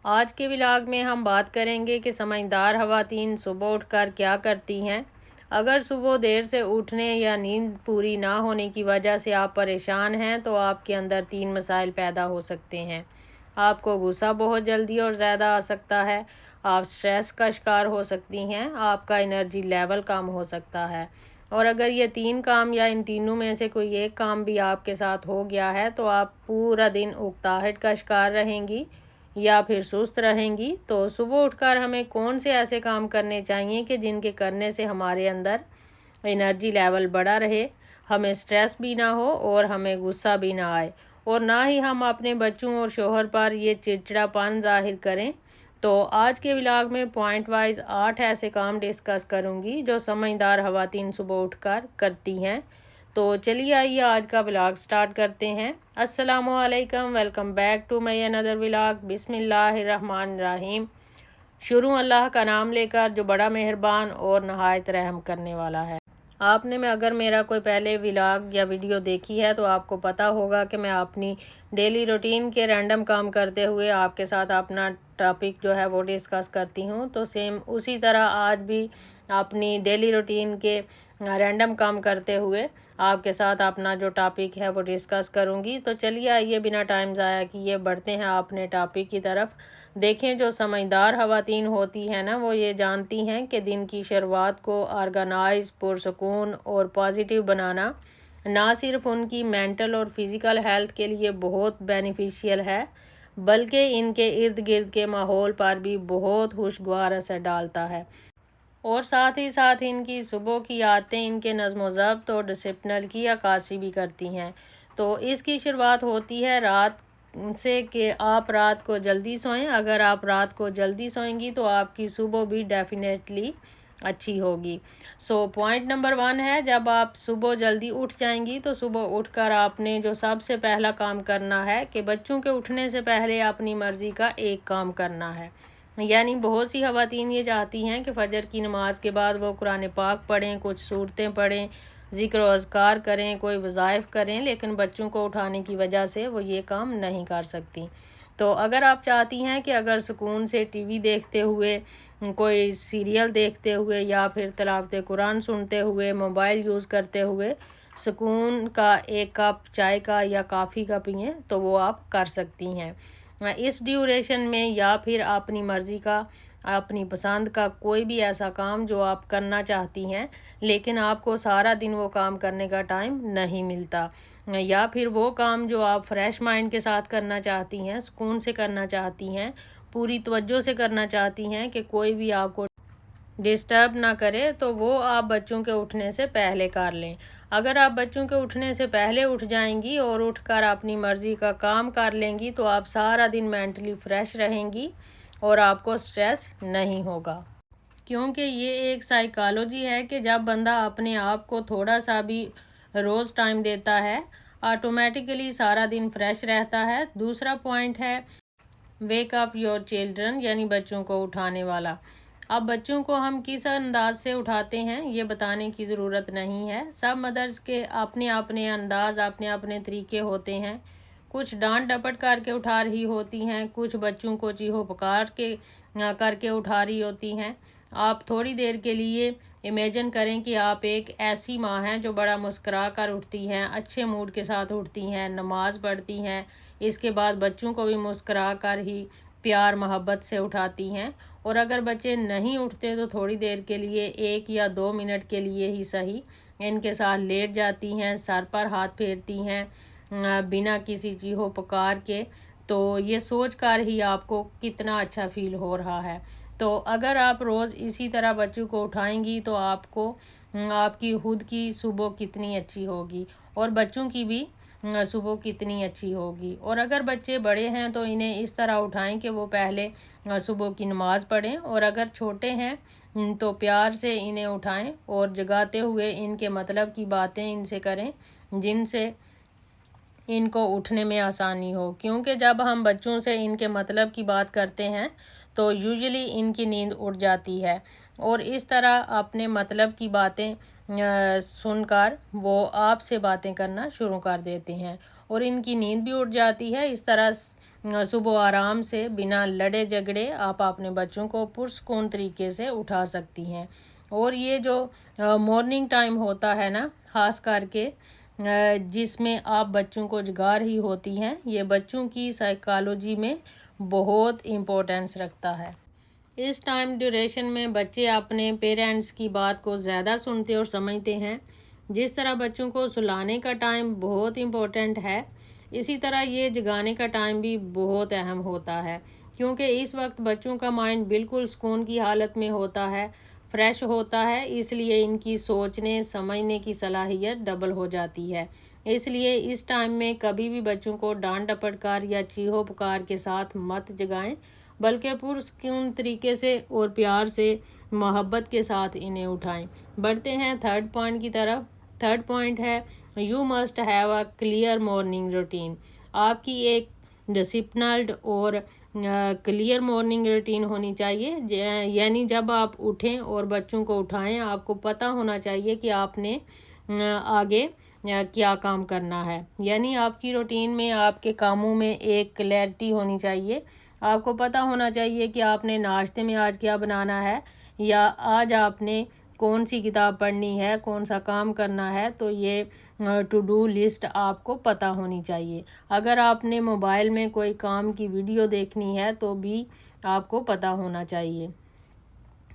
آج کے ولاگ میں ہم بات کریں گے کہ سمجھدار خواتین صبح اٹھ کر کیا کرتی ہیں۔ اگر صبح دیر سے اٹھنے یا نیند پوری نہ ہونے کی وجہ سے آپ پریشان ہیں تو آپ کے اندر 3 مسائل پیدا ہو سکتے ہیں۔ آپ کو غصہ بہت جلدی اور زیادہ آ سکتا ہے، آپ سٹریس کا شکار ہو سکتی ہیں، آپ کا انرجی لیول کم ہو سکتا ہے، اور اگر یہ 3 کام یا ان تینوں میں سے کوئی ایک کام بھی آپ کے ساتھ ہو گیا ہے تو آپ پورا دن اکتاہٹ کا شکار رہیں گی یا پھر سست رہیں گی۔ تو صبح اٹھ کر ہمیں کون سے ایسے کام کرنے چاہیے کہ جن کے کرنے سے ہمارے اندر انرجی لیول بڑا رہے، ہمیں سٹریس بھی نہ ہو اور ہمیں غصہ بھی نہ آئے، اور نہ ہی ہم اپنے بچوں اور شوہر پر یہ چڑچڑا پن ظاہر کریں۔ تو آج کے ولاگ میں پوائنٹ وائز 8 ایسے کام ڈسکس کروں گی جو سمجھدار خواتین صبح اٹھ کر کرتی ہیں۔ تو چلیے آئیے آج کا ولاگ سٹارٹ کرتے ہیں۔ السلام علیکم، ویلکم بیک ٹو مائی اندر ولاگ۔ بسم اللہ الرحمن الرحیم۔ شروع اللہ کا نام لے کر جو بڑا مہربان اور نہایت رحم کرنے والا ہے۔ آپ نے اگر میرا کوئی پہلے ولاگ یا ویڈیو دیکھی ہے تو آپ کو پتہ ہوگا کہ میں اپنی ڈیلی روٹین کے رینڈم کام کرتے ہوئے آپ کے ساتھ اپنا ٹاپک جو ہے وہ ڈسکس کرتی ہوں۔ تو سیم اسی طرح آج بھی اپنی ڈیلی روٹین کے رینڈم کام کرتے ہوئے آپ کے ساتھ اپنا جو ٹاپک ہے وہ ڈسکس کروں گی۔ تو چلیے آئیے بنا ٹائم ضائع کیے بڑھتے ہیں اپنے ٹاپک کی طرف۔ دیکھیں، جو سمجھدار خواتین ہوتی ہیں نا، وہ یہ جانتی ہیں کہ دن کی شروعات کو آرگنائز، پرسکون اور پازیٹیو بنانا نہ صرف ان کی مینٹل اور فزیکل ہیلتھ کے لیے بہت بینیفیشیل ہے، بلکہ ان کے ارد گرد کے ماحول پر بھی بہت خوشگوار اثر ڈالتا ہے، اور ساتھ ہی ساتھ ان کی صبح کی عادتیں ان کے نظم و ضبط اور ڈسپلن کی عکاسی بھی کرتی ہیں۔ تو اس کی شروعات ہوتی ہے رات سے کہ آپ رات کو جلدی سوئیں۔ اگر آپ رات کو جلدی سوئیں گی تو آپ کی صبح بھی ڈیفینیٹلی اچھی ہوگی۔ پوائنٹ نمبر 1 ہے، جب آپ صبح جلدی اٹھ جائیں گی تو صبح اٹھ کر آپ نے جو سب سے پہلا کام کرنا ہے کہ بچوں کے اٹھنے سے پہلے اپنی مرضی کا ایک کام کرنا ہے۔ یعنی بہت سی خواتین یہ چاہتی ہیں کہ فجر کی نماز کے بعد وہ قرآن پاک پڑھیں، کچھ سورتیں پڑھیں، ذکر و اذکار کریں، کوئی وظائف کریں، لیکن بچوں کو اٹھانے کی وجہ سے وہ یہ کام نہیں کر سکتی۔ تو اگر آپ چاہتی ہیں کہ اگر سکون سے ٹی وی دیکھتے ہوئے، کوئی سیریل دیکھتے ہوئے یا پھر تلاوت قرآن سنتے ہوئے، موبائل یوز کرتے ہوئے سکون کا ایک کپ چائے کا یا کافی کا پئیں تو وہ آپ کر سکتی ہیں اس ڈیوریشن میں، یا پھر اپنی مرضی کا، اپنی پسند کا کوئی بھی ایسا کام جو آپ کرنا چاہتی ہیں لیکن آپ کو سارا دن وہ کام کرنے کا ٹائم نہیں ملتا، یا پھر وہ کام جو آپ فریش مائنڈ کے ساتھ کرنا چاہتی ہیں، سکون سے کرنا چاہتی ہیں، پوری توجہ سے کرنا چاہتی ہیں کہ کوئی بھی آپ کو ڈسٹرب نہ کرے، تو وہ آپ بچوں کے اٹھنے سے پہلے کر لیں۔ اگر آپ بچوں کے اٹھنے سے پہلے اٹھ جائیں گی اور اٹھ کر اپنی مرضی کا کام کر لیں گی تو آپ سارا دن مینٹلی فریش رہیں گی اور آپ کو سٹریس نہیں ہوگا، کیونکہ یہ ایک سائیکالوجی ہے کہ جب بندہ اپنے آپ کو تھوڑا سا بھی روز ٹائم دیتا ہے آٹومیٹیکلی سارا دن فریش رہتا ہے۔ دوسرا پوائنٹ ہے ویک اپ یور چلڈرن، یعنی بچوں کو اٹھانے والا۔ اب بچوں کو ہم کس انداز سے اٹھاتے ہیں یہ بتانے کی ضرورت نہیں ہے، سب مدرس کے اپنے اپنے انداز، اپنے اپنے طریقے ہوتے ہیں۔ کچھ ڈانٹ ڈپٹ کر کے اٹھا رہی ہوتی ہیں، کچھ بچوں کو چیخو پکار کے کر کے اٹھا رہی ہوتی ہیں۔ آپ تھوڑی دیر کے لیے امیجن کریں کہ آپ ایک ایسی ماں ہیں جو بڑا مسکرا کر اٹھتی ہیں، اچھے موڈ کے ساتھ اٹھتی ہیں، نماز پڑھتی ہیں، اس کے بعد بچوں کو بھی مسکرا کر ہی پیار محبت سے اٹھاتی ہیں، اور اگر بچے نہیں اٹھتے تو تھوڑی دیر کے لیے 1 یا 2 منٹ کے لیے ہی صحیح ان کے ساتھ لیٹ جاتی ہیں، سر پر ہاتھ پھیرتی ہیں بنا کسی چیخو پکار کے۔ تو یہ سوچ کر ہی آپ کو کتنا اچھا فیل ہو رہا ہے۔ تو اگر آپ روز اسی طرح بچوں کو اٹھائیں گی تو آپ کو آپ کی خود کی صبح کتنی اچھی ہوگی اور بچوں کی بھی صبح کتنی اچھی ہوگی۔ اور اگر بچے بڑے ہیں تو انہیں اس طرح اٹھائیں کہ وہ پہلے صبح کی نماز پڑھیں، اور اگر چھوٹے ہیں تو پیار سے انہیں اٹھائیں اور جگاتے ہوئے ان کے مطلب کی باتیں ان سے کریں جن سے ان کو اٹھنے میں آسانی ہو، کیونکہ جب ہم بچوں سے ان کے مطلب کی بات کرتے ہیں تو یوزلی ان کی نیند اٹھ جاتی ہے، اور اس طرح اپنے مطلب کی باتیں سن کر وہ آپ سے باتیں کرنا شروع کر دیتے ہیں، اور ان کی نیند بھی اٹھ جاتی ہے۔ اس طرح صبح آرام سے بنا لڑے جھگڑے آپ اپنے بچوں کو پرسکون طریقے سے اٹھا سکتی ہیں۔ اور یہ جو مارننگ ٹائم ہوتا ہے نا، خاص کر کے جس میں آپ بچوں کو جگا رہی ہوتی ہیں، یہ بچوں کی سائیکالوجی میں بہت امپورٹنس رکھتا ہے۔ اس ٹائم ڈیوریشن میں بچے اپنے پیرنٹس کی بات کو زیادہ سنتے اور سمجھتے ہیں۔ جس طرح بچوں کو سلانے کا ٹائم بہت امپورٹنٹ ہے، اسی طرح یہ جگانے کا ٹائم بھی بہت اہم ہوتا ہے، کیونکہ اس وقت بچوں کا مائنڈ بالکل سکون کی حالت میں ہوتا ہے، فریش ہوتا ہے، اس لیے ان کی سوچنے سمجھنے کی صلاحیت ڈبل ہو جاتی ہے۔ اس لیے اس ٹائم میں کبھی بھی بچوں کو ڈانٹ ڈپٹ کر یا چیخو پکار کے ساتھ مت جگائیں، بلکہ پرسکون طریقے سے اور پیار سے محبت کے ساتھ انہیں اٹھائیں۔ بڑھتے ہیں تھرڈ پوائنٹ کی طرف۔ تھرڈ پوائنٹ ہے you must have a clear morning routine. آپ کی ایک ڈسپلنڈ اور کلیئر مارننگ روٹین ہونی چاہیے، یعنی جب آپ اٹھیں اور بچوں کو اٹھائیں، آپ کو پتہ ہونا چاہیے کہ آپ نے آگے کیا کام کرنا ہے، یعنی آپ کی روٹین میں آپ کے کاموں میں ایک کلیئرٹی ہونی چاہیے۔ آپ کو پتہ ہونا چاہیے کہ آپ نے ناشتے میں آج کیا بنانا ہے، یا آج آپ نے کون سی کتاب پڑھنی ہے، کون سا کام کرنا ہے، تو یہ ٹو ڈو لسٹ آپ کو پتہ ہونی چاہیے۔ اگر آپ نے موبائل میں کوئی کام کی ویڈیو دیکھنی ہے تو بھی آپ کو پتہ ہونا چاہیے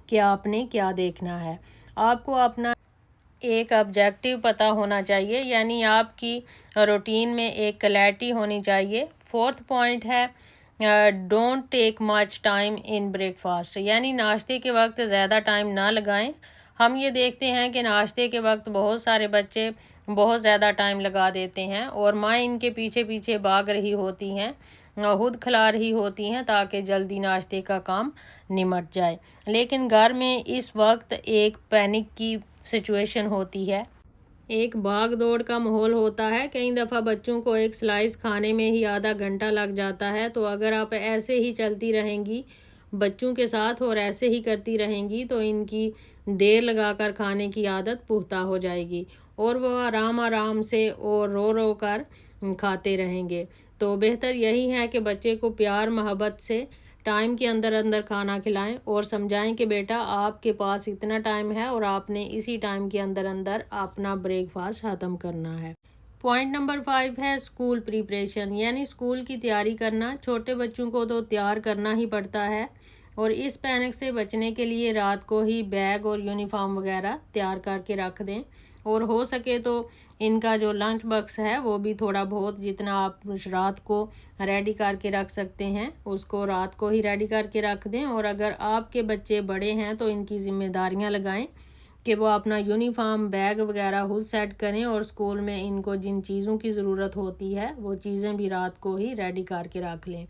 کہ آپ نے کیا دیکھنا ہے۔ آپ کو اپنا ایک آبجیکٹیو پتہ ہونا چاہیے، یعنی آپ کی روٹین میں ایک کلیئرٹی ہونی چاہیے۔ فورتھ پوائنٹ ہے don't take much time in break fast, یعنی ناشتے کے وقت زیادہ ٹائم نہ لگائیں۔ ہم یہ دیکھتے ہیں کہ ناشتے کے وقت بہت سارے بچے بہت زیادہ ٹائم لگا دیتے ہیں، اور مائیں ان کے پیچھے پیچھے بھاگ رہی ہوتی ہیں، خود کھلا رہی ہوتی ہیں تاکہ جلدی ناشتے کا کام نمٹ جائے۔ لیکن گھر میں اس وقت ایک پینک کی سچویشن ہوتی ہے، ایک بھاگ دوڑ کا ماحول ہوتا ہے۔ کئی دفعہ بچوں کو ایک سلائس کھانے میں ہی آدھا گھنٹہ لگ جاتا ہے، تو اگر آپ ایسے ہی چلتی رہیں گی بچوں کے ساتھ اور ایسے ہی کرتی رہیں گی تو ان کی دیر لگا کر کھانے کی عادت پختہ ہو جائے گی، اور وہ آرام آرام سے اور رو رو کر کھاتے رہیں گے۔ تو بہتر یہی ہے کہ بچے کو پیار محبت سے ٹائم کے اندر اندر کھانا کھلائیں اور سمجھائیں کہ بیٹا آپ کے پاس اتنا ٹائم ہے اور آپ نے اسی ٹائم کے اندر اندر اپنا بریک فاسٹ ختم کرنا ہے۔ پوائنٹ نمبر 5 ہے اسکول پریپریشن، یعنی اسکول کی تیاری کرنا۔ چھوٹے بچوں کو تو تیار کرنا ہی پڑتا ہے، اور اس پینک سے بچنے کے لیے رات کو ہی بیگ اور یونیفارم وغیرہ تیار کر کے رکھ دیں، اور ہو سکے تو ان کا جو لنچ باکس ہے وہ بھی تھوڑا بہت جتنا آپ رات کو ریڈی کر کے رکھ سکتے ہیں اس کو رات کو ہی ریڈی کر کے رکھ دیں۔ اور اگر آپ کے بچے بڑے ہیں تو ان کی ذمہ داریاں لگائیں کہ وہ اپنا یونیفارم بیگ وغیرہ خود سیٹ کریں، اور اسکول میں ان کو جن چیزوں کی ضرورت ہوتی ہے وہ چیزیں بھی رات کو ہی ریڈی کر کے رکھ لیں۔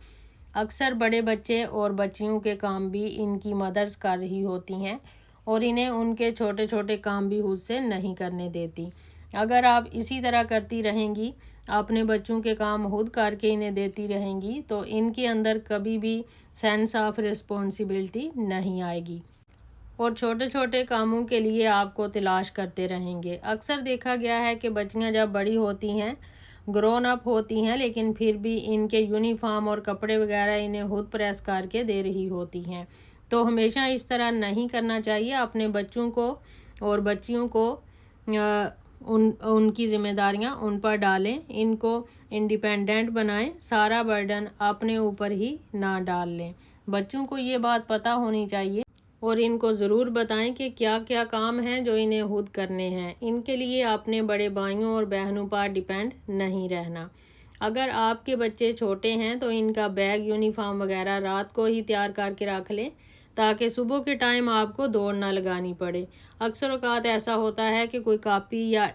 اکثر بڑے بچے اور بچیوں کے کام بھی ان کی مدرس کر رہی ہوتی ہیں، اور انہیں ان کے چھوٹے چھوٹے کام بھی خود سے نہیں کرنے دیتی۔ اگر آپ اسی طرح کرتی رہیں گی، اپنے بچوں کے کام خود کر کے انہیں دیتی رہیں گی، تو ان کے اندر کبھی بھی سینس آف رسپانسبلٹی نہیں آئے گی، اور چھوٹے چھوٹے کاموں کے لیے آپ کو تلاش کرتے رہیں گے۔ اکثر دیکھا گیا ہے کہ بچیاں جب بڑی ہوتی ہیں، گرون اپ ہوتی ہیں، لیکن پھر بھی ان کے یونیفارم اور کپڑے وغیرہ انہیں خود پریس کر کے دے رہی ہوتی ہیں۔ تو ہمیشہ اس طرح نہیں کرنا چاہیے۔ اپنے بچوں کو اور بچیوں کو ان کی ذمہ داریاں ان پر ڈالیں، ان کو انڈیپینڈنٹ بنائیں، سارا برڈن اپنے اوپر ہی نہ ڈال لیں۔ بچوں کو یہ بات پتہ ہونی چاہیے، اور ان کو ضرور بتائیں کہ کیا کیا کام ہیں جو انہیں خود کرنے ہیں۔ ان کے لیے اپنے بڑے بھائیوں اور بہنوں پر ڈیپینڈ نہیں رہنا۔ اگر آپ کے بچے چھوٹے ہیں تو ان کا بیگ یونیفارم وغیرہ رات کو ہی تیار کر کے رکھ لیں، تاکہ صبح کے ٹائم آپ کو دوڑ نہ لگانی پڑے۔ اکثر اوقات ایسا ہوتا ہے کہ کوئی کاپی یا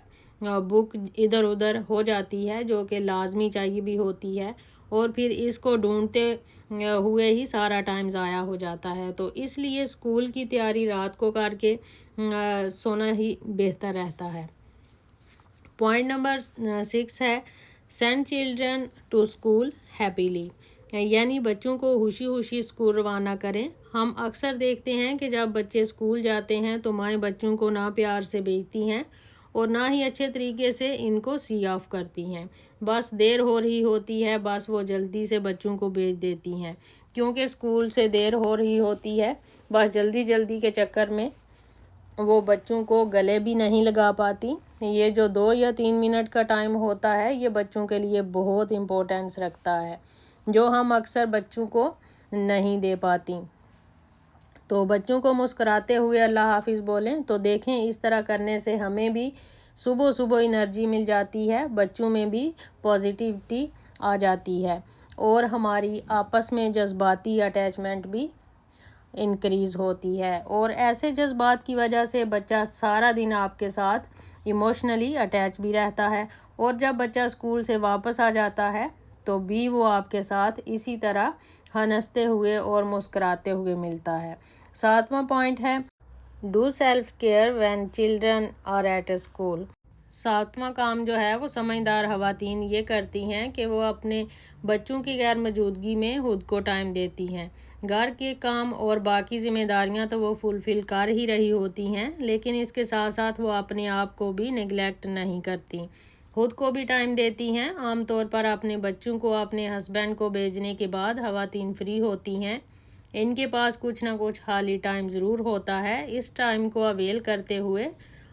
بک ادھر ادھر ہو جاتی ہے جو کہ لازمی چاہیے بھی ہوتی ہے، اور پھر اس کو ڈھونڈتے ہوئے ہی سارا ٹائم ضائع ہو جاتا ہے۔ تو اس لیے اسکول کی تیاری رات کو کر کے سونا ہی بہتر رہتا ہے۔ پوائنٹ نمبر 6 ہے send children to school happily, یعنی بچوں کو خوشی خوشی اسکول روانہ کریں۔ ہم اکثر دیکھتے ہیں کہ جب بچے اسکول جاتے ہیں تو مائیں بچوں کو نہ پیار سے بھیجتی ہیں، اور نہ ہی اچھے طریقے سے ان کو سی آف کرتی ہیں۔ بس دیر ہو رہی ہوتی ہے، بس وہ جلدی سے بچوں کو بھیج دیتی ہیں، کیونکہ اسکول سے دیر ہو رہی ہوتی ہے، بس جلدی جلدی کے چکر میں وہ بچوں کو گلے بھی نہیں لگا پاتی۔ یہ جو 2 یا 3 منٹ کا ٹائم ہوتا ہے، یہ بچوں کے لیے بہت امپورٹینس رکھتا ہے، جو ہم اکثر بچوں کو نہیں دے پاتی۔ تو بچوں کو مسکراتے ہوئے اللہ حافظ بولیں تو دیکھیں، اس طرح کرنے سے ہمیں بھی صبح صبح انرجی مل جاتی ہے، بچوں میں بھی پازیٹیوٹی آ جاتی ہے، اور ہماری آپس میں جذباتی اٹیچمنٹ بھی انکریز ہوتی ہے، اور ایسے جذبات کی وجہ سے بچہ سارا دن آپ کے ساتھ ایموشنلی اٹیچ بھی رہتا ہے، اور جب بچہ اسکول سے واپس آ جاتا ہے تو بھی وہ آپ کے ساتھ اسی طرح ہنستے ہوئے اور مسکراتے ہوئے ملتا ہے۔ 7واں پوائنٹ ہے do self care when children are at school. 7واں کام جو ہے وہ سمجھدار خواتین یہ کرتی ہیں کہ وہ اپنے بچوں کی غیر موجودگی میں خود کو ٹائم دیتی ہیں۔ گھر کے کام اور باقی ذمہ داریاں تو وہ فلفل کر ہی رہی ہوتی ہیں، لیکن اس کے ساتھ ساتھ وہ اپنے آپ کو بھی نیگلیکٹ نہیں کرتی، خود کو بھی ٹائم دیتی ہیں۔ عام طور پر اپنے بچوں کو اپنے ہسبینڈ کو بھیجنے کے بعد خواتین فری ہوتی ہیں، ان کے پاس کچھ نہ کچھ خالی ٹائم ضرور ہوتا ہے۔ اس ٹائم کو اویل کرتے ہوئے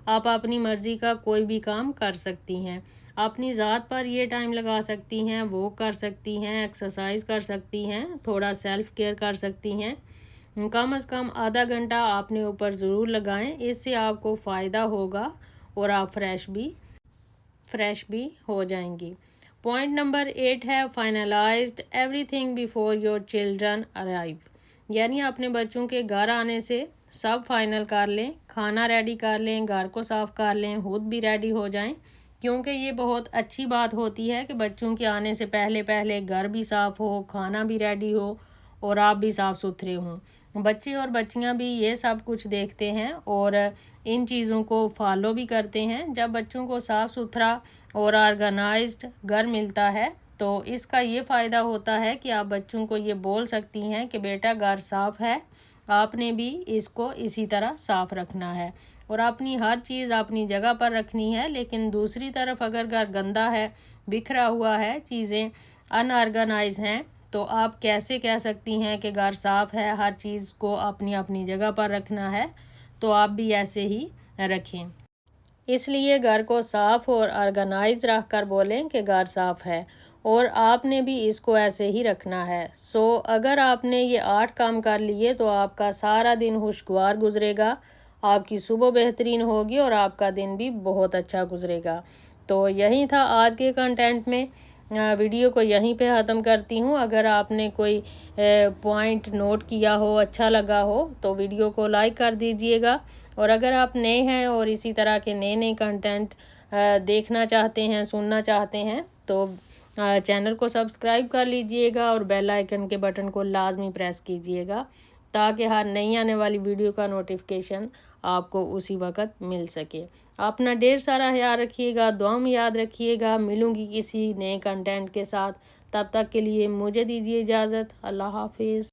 آپ اپنی مرضی کا کوئی بھی کام کر سکتی ہیں، اپنی ذات پر یہ ٹائم لگا سکتی ہیں، واک کر سکتی ہیں، ایکسرسائز کر سکتی ہیں، تھوڑا سیلف کیئر کر سکتی ہیں۔ کم از کم آدھا گھنٹہ اپنے اوپر ضرور لگائیں، اس سے آپ کو فائدہ ہوگا اور آپ فریش بھی ہو جائیں گی۔ پوائنٹ نمبر 8 ہے finalised every thing before your children arrive, یعنی اپنے بچوں کے گھر آنے سے سب فائنل کر لیں، کھانا ریڈی کر لیں، گھر کو صاف کر لیں، خود بھی ریڈی ہو جائیں، کیونکہ یہ بہت اچھی بات ہوتی ہے کہ بچوں کے آنے سے پہلے گھر بھی صاف ہو، کھانا بھی ریڈی ہو اور آپ بھی صاف ستھرے ہوں۔ بچے اور بچیاں بھی یہ سب کچھ دیکھتے ہیں اور ان چیزوں کو فالو بھی کرتے ہیں۔ جب بچوں کو صاف ستھرا اور آرگنائزڈ گھر ملتا ہے تو اس کا یہ فائدہ ہوتا ہے کہ آپ بچوں کو یہ بول سکتی ہیں کہ بیٹا گھر صاف ہے، آپ نے بھی اس کو اسی طرح صاف رکھنا ہے، اور اپنی ہر چیز اپنی جگہ پر رکھنی ہے۔ لیکن دوسری طرف اگر گھر گندا ہے، بکھرا ہوا ہے، چیزیں ان آرگنائز ہیں، تو آپ کیسے کہہ سکتی ہیں کہ گھر صاف ہے، ہر چیز کو اپنی جگہ پر رکھنا ہے؟ تو آپ بھی ایسے ہی رکھیں۔ اس لیے گھر کو صاف اور آرگنائز رکھ کر بولیں کہ گھر صاف ہے، اور آپ نے بھی اس کو ایسے ہی رکھنا ہے۔ اگر آپ نے یہ 8 کام کر لیے تو آپ کا سارا دن خوشگوار گزرے گا، آپ کی صبح بہترین ہوگی اور آپ کا دن بھی بہت اچھا گزرے گا۔ تو یہی تھا آج کے کنٹینٹ میں، ویڈیو کو یہیں پہ ختم کرتی ہوں۔ اگر آپ نے کوئی پوائنٹ نوٹ کیا ہو، اچھا لگا ہو تو ویڈیو کو لائک کر دیجئے گا، اور اگر آپ نئے ہیں اور اسی طرح کے نئے کنٹینٹ دیکھنا چاہتے ہیں، سننا چاہتے ہیں تو چینل کو سبسکرائب کر لیجئے گا اور بیل آئیکن کے بٹن کو لازمی پریس کیجئے گا، تاکہ ہر نئی آنے والی ویڈیو کا نوٹیفیکیشن آپ کو اسی وقت مل سکے۔ اپنا ڈھیر سارا خیال رکھیے گا، دعاؤں میں یاد رکھیے گا۔ ملوں گی کسی نئے کنٹینٹ کے ساتھ، تب تک کے لیے مجھے دیجیے اجازت۔ اللہ حافظ۔